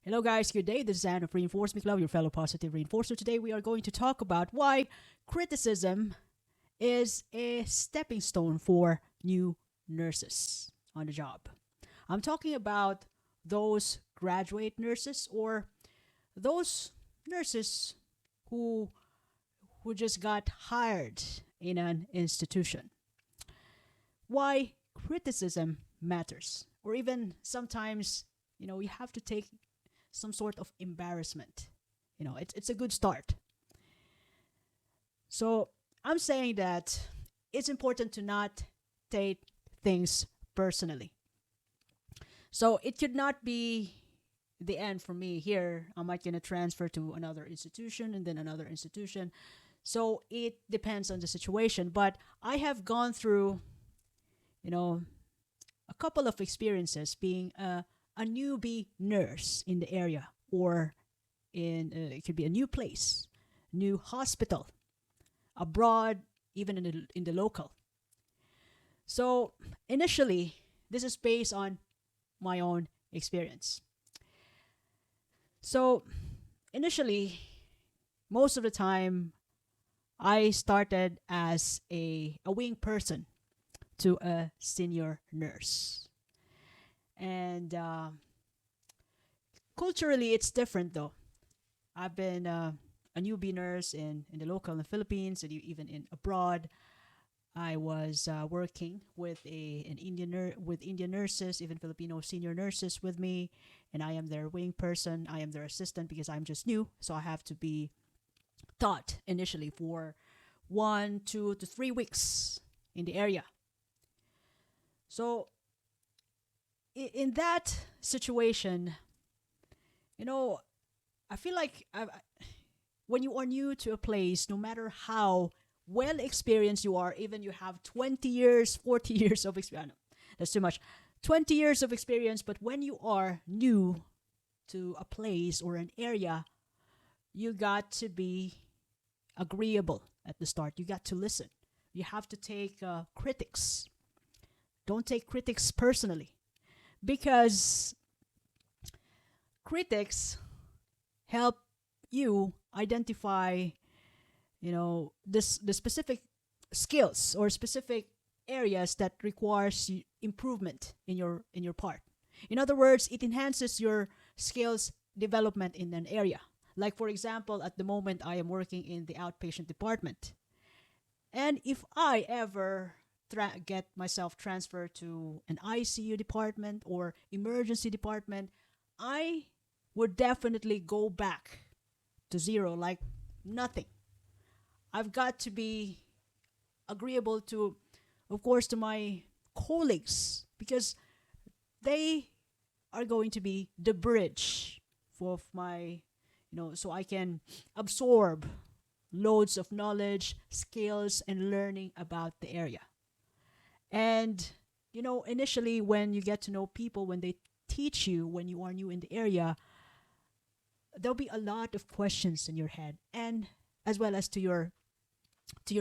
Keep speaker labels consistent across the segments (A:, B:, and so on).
A: Hello, guys. Good day. This is Anne of Reinforcement Club, your fellow positive reinforcer. Today, we are going to talk about why criticism is a stepping stone for new nurses on the job. I'm talking about those graduate nurses or those nurses who who just got hired in an institution. Why criticism matters, or even sometimes you have to take some sort of embarrassment. It's a good start. So I'm saying that it's important to not take things personally. So it could not be the end for me here. I might gonna transfer to another institution and then another institution. So it depends on the situation. But I have gone through, you know, a couple of experiences being a newbie nurse in the area, or it could be a new place, new hospital, abroad, even in the local. So initially, this is based on my own experience. So initially, most of the time, I started as a wing person to a senior nurse. And culturally, it's different though. I've been a newbie nurse in the local in the Philippines and even in abroad. I was working with with Indian nurses, even Filipino senior nurses with me, and I am their wing person. I am their assistant because I'm just new, so I have to be taught initially for 1, 2 to 3 weeks in the area. So in that situation, you know, I feel like when you are new to a place, no matter how well experienced you are, even you have 20 years, 40 years of experience, that's too much, 20 years of experience, but when you are new to a place or an area, you got to be agreeable at the start. You got to listen. You have to take critics. Don't take critics personally, because critics help you identify the specific skills or specific areas that requires improvement in your part. In other words, it enhances your skills development in an area. Like, for example, at the moment I am working in the outpatient department, and if I ever get myself transferred to an ICU department or emergency department, I would definitely go back to zero, like nothing. I've got to be agreeable to, of course, to my colleagues, because they are going to be the bridge for my, so I can absorb loads of knowledge, skills, and learning about the area. And, initially when you get to know people, when they teach you, when you are new in the area, there'll be a lot of questions in your head, and as well as to your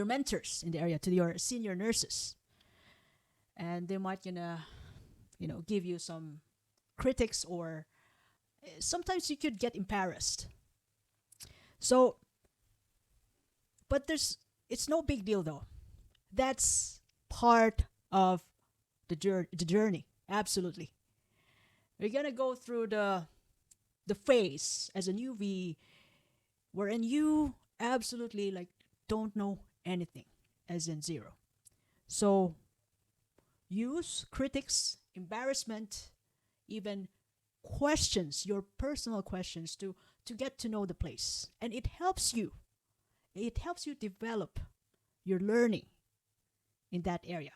A: mentors in the area, to your senior nurses. And they might give you some critics, or sometimes you could get embarrassed. So, but it's no big deal though. That's part of the journey. Absolutely. We're gonna go through the phase as a newbie, wherein you absolutely like don't know anything, as in zero. So use critics, embarrassment, even questions, your personal questions, to get to know the place. And it helps you. It helps you develop your learning in that area.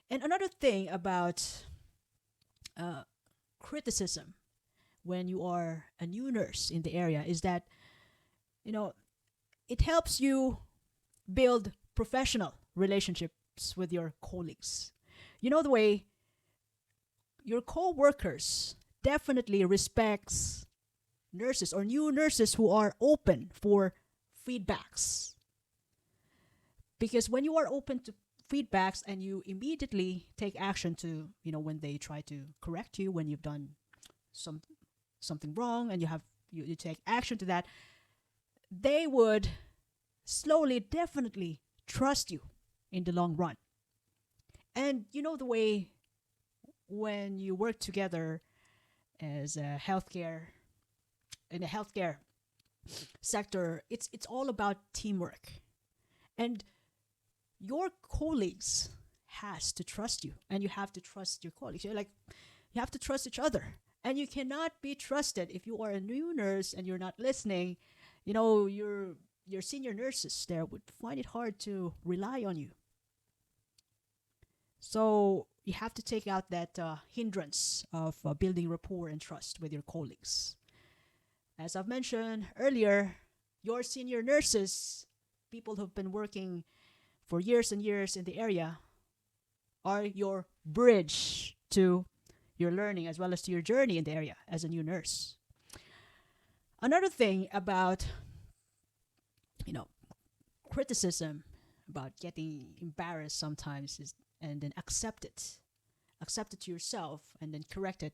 A: And another thing about criticism when you are a new nurse in the area is that, it helps you build professional relationships with your colleagues. The way your co-workers definitely respects nurses or new nurses who are open for feedbacks. Because when you are open to feedbacks and you immediately take action to, when they try to correct you when you've done some something wrong and you take action to that, they would slowly, definitely trust you in the long run. And you know the way when you work together as a healthcare in the healthcare sector, it's all about teamwork. And your colleagues has to trust you, and you have to trust your colleagues. You have to trust each other. And you cannot be trusted if you are a new nurse and you're not listening. Your senior nurses there would find it hard to rely on you. So you have to take out that hindrance of building rapport and trust with your colleagues. As I've mentioned earlier, your senior nurses, people who've been working for years and years in the area, are your bridge to your learning as well as to your journey in the area as a new nurse. Another thing about, criticism, about getting embarrassed sometimes is, and then accept it to yourself and then correct it.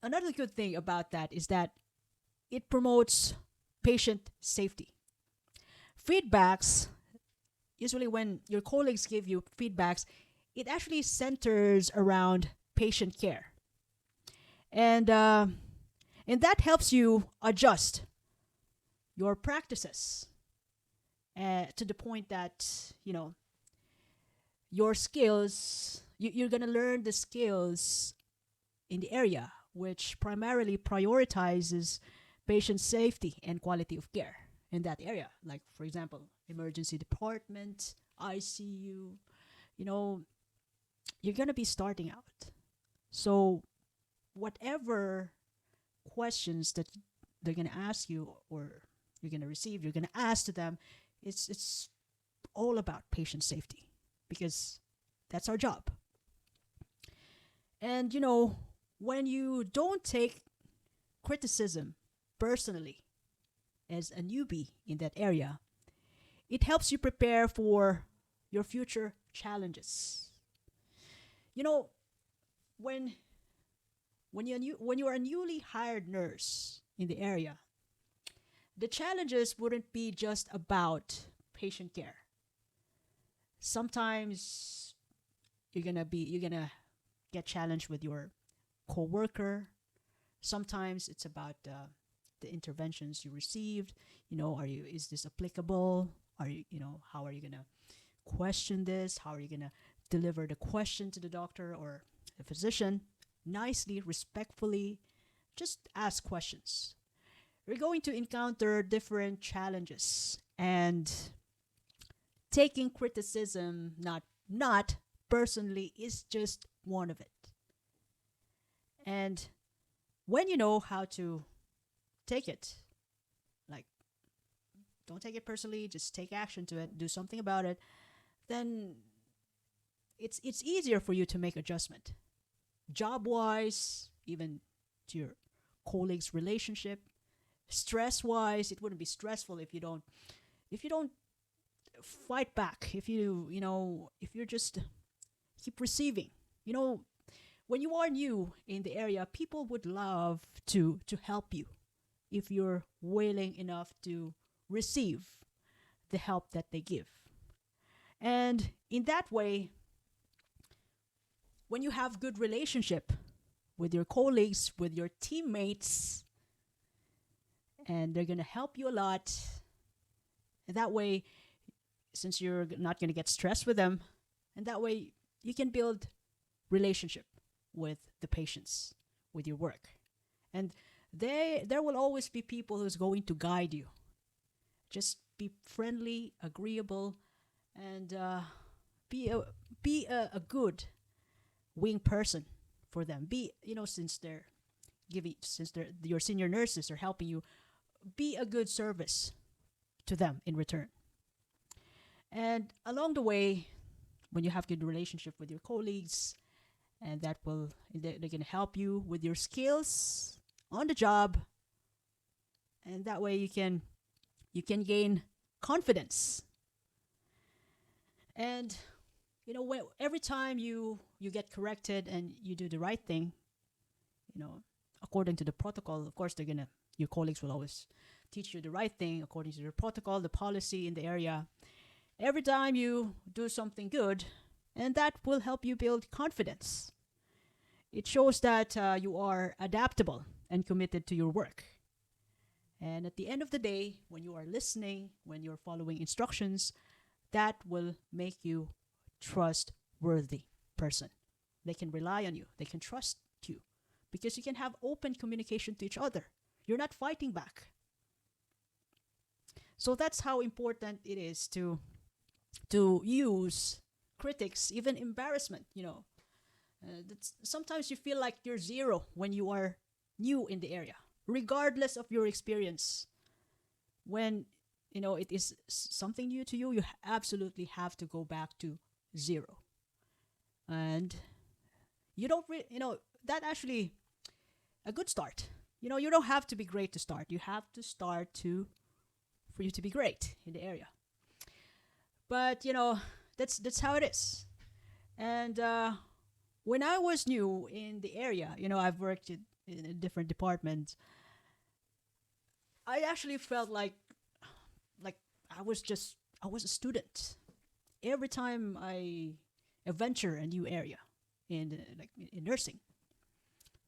A: Another good thing about that is that it promotes patient safety. Feedbacks, usually when your colleagues give you feedbacks, it actually centers around patient care. And that helps you adjust your practices to the point that, your skills, you're going to learn the skills in the area, which primarily prioritizes patient safety and quality of care in that area. Like, for example, emergency department, ICU, you're going to be starting out. So whatever questions that they're going to ask you or you're going to receive, you're going to ask to them, it's all about patient safety because that's our job. And, when you don't take criticism personally as a newbie in that area, it helps you prepare for your future challenges. When you are a newly hired nurse in the area, the challenges wouldn't be just about patient care. Sometimes you're gonna get challenged with your coworker. Sometimes it's about the interventions you received. Is this applicable? How are you gonna question this? How are you gonna deliver the question to the doctor or the physician? Nicely, respectfully, just ask questions. You're going to encounter different challenges, and taking criticism not personally is just one of it. And when you know how to take it, like, don't take it personally, just take action to it, do something about it, then it's easier for you to make adjustment. Job wise, even to your colleagues' relationship. Stress wise, it wouldn't be stressful if you don't fight back, if you're just keep receiving. When you are new in the area, people would love to help you if you're willing enough to receive the help that they give. And in that way, when you have good relationship with your colleagues, with your teammates, and they're going to help you a lot, and that way, since you're not going to get stressed with them, and that way you can build relationship with the patients, with your work. And there will always be people who's going to guide you. Just be friendly, agreeable, and be a good wing person for them. Since they're your senior nurses are helping you, be a good service to them in return. And along the way, when you have good relationship with your colleagues, and they're going to help you with your skills on the job, and that way you can gain confidence. And every time you get corrected and you do the right thing, according to the protocol. Of course, your colleagues will always teach you the right thing according to the protocol, the policy in the area. Every time you do something good, and that will help you build confidence. It shows that you are adaptable and committed to your work. And at the end of the day, when you are listening, when you're following instructions, that will make you trustworthy person. They can rely on you. They can trust you because you can have open communication to each other. You're not fighting back. So that's how important it is to use critics, even embarrassment. Sometimes you feel like you're zero when you are new in the area, regardless of your experience. When it is something new to you, you absolutely have to go back to zero. And you don't that actually a good start. You don't have to be great to start. You have to start for you to be great in the area. But that's how it is. And when I was new in the area, I've worked in a different department. I actually felt like I was a student. Every time I venture a new area in nursing.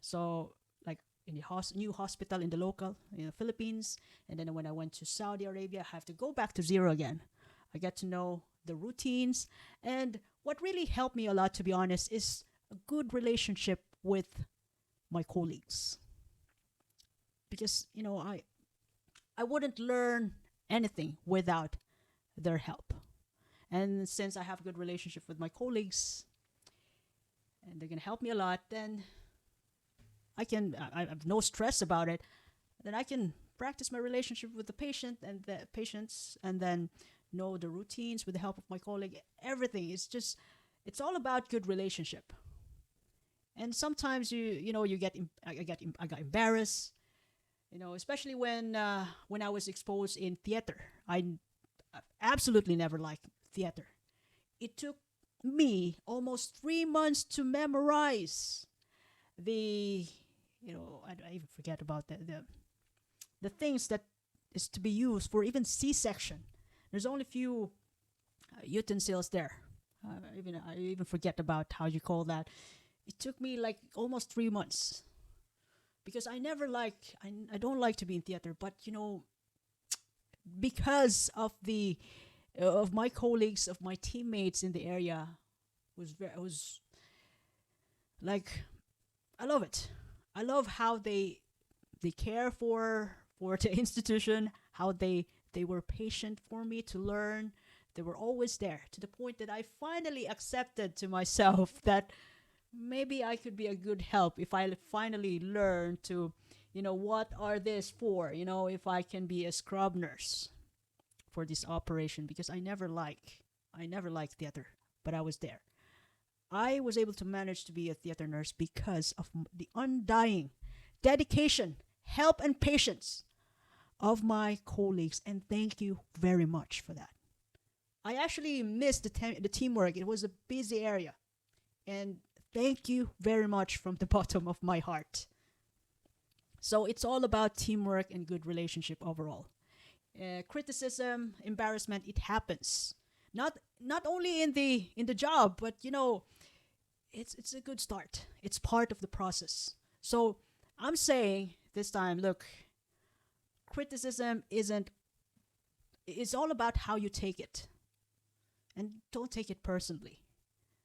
A: So like in the new hospital in the local Philippines, and then when I went to Saudi Arabia, I have to go back to zero again. I get to know the routines, and what really helped me a lot, to be honest, is a good relationship with my colleagues. Because I wouldn't learn anything without their help. And since I have a good relationship with my colleagues, and they're gonna help me a lot, then I have no stress about it. Then I can practice my relationship with the patient and the patients, and then know the routines with the help of my colleague. Everything is it's all about good relationship. And sometimes I got embarrassed, especially when I was exposed in theater. I absolutely never liked theater. It took me almost 3 months to memorize I even forget about the things that is to be used for even C-section. There's only few utensils there. I even forget about how you call that. It took me like almost 3 months because I don't like to be in theater, but because of of my colleagues, of my teammates in the area, was like, I love it. I love how they care for the institution, how they were patient for me to learn. They were always there, to the point that I finally accepted to myself that maybe I could be a good help if I finally learn to, what are this for? If I can be a scrub nurse for this operation, because I never liked theater, but I was there. I was able to manage to be a theater nurse because of the undying dedication, help, and patience of my colleagues, and thank you very much for that. I actually missed the teamwork. It was a busy area, and thank you very much from the bottom of my heart. So it's all about teamwork and good relationship overall. Criticism, embarrassment, it happens. Not only in the job, but it's a good start. It's part of the process. So I'm saying this time, look, criticism it's all about how you take it. And don't take it personally.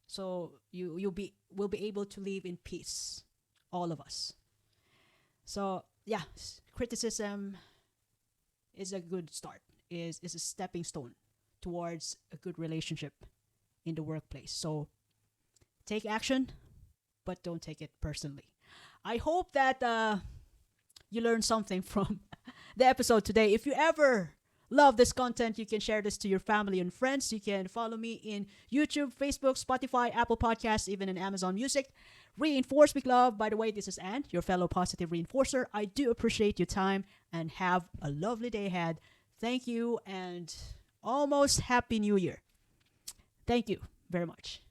A: So we'll be able to live in peace, all of us. So yeah, criticism is a good start, is a stepping stone towards a good relationship in the workplace. So take action, but don't take it personally. I hope that you learned something from the episode today. If you ever love this content, you can share this to your family and friends. You can follow me in YouTube, Facebook, Spotify, Apple Podcasts, even in Amazon Music. Reinforce with love. By the way, this is Ann, your fellow positive reinforcer. I do appreciate your time, and have a lovely day ahead. Thank you, and almost Happy New Year. Thank you very much.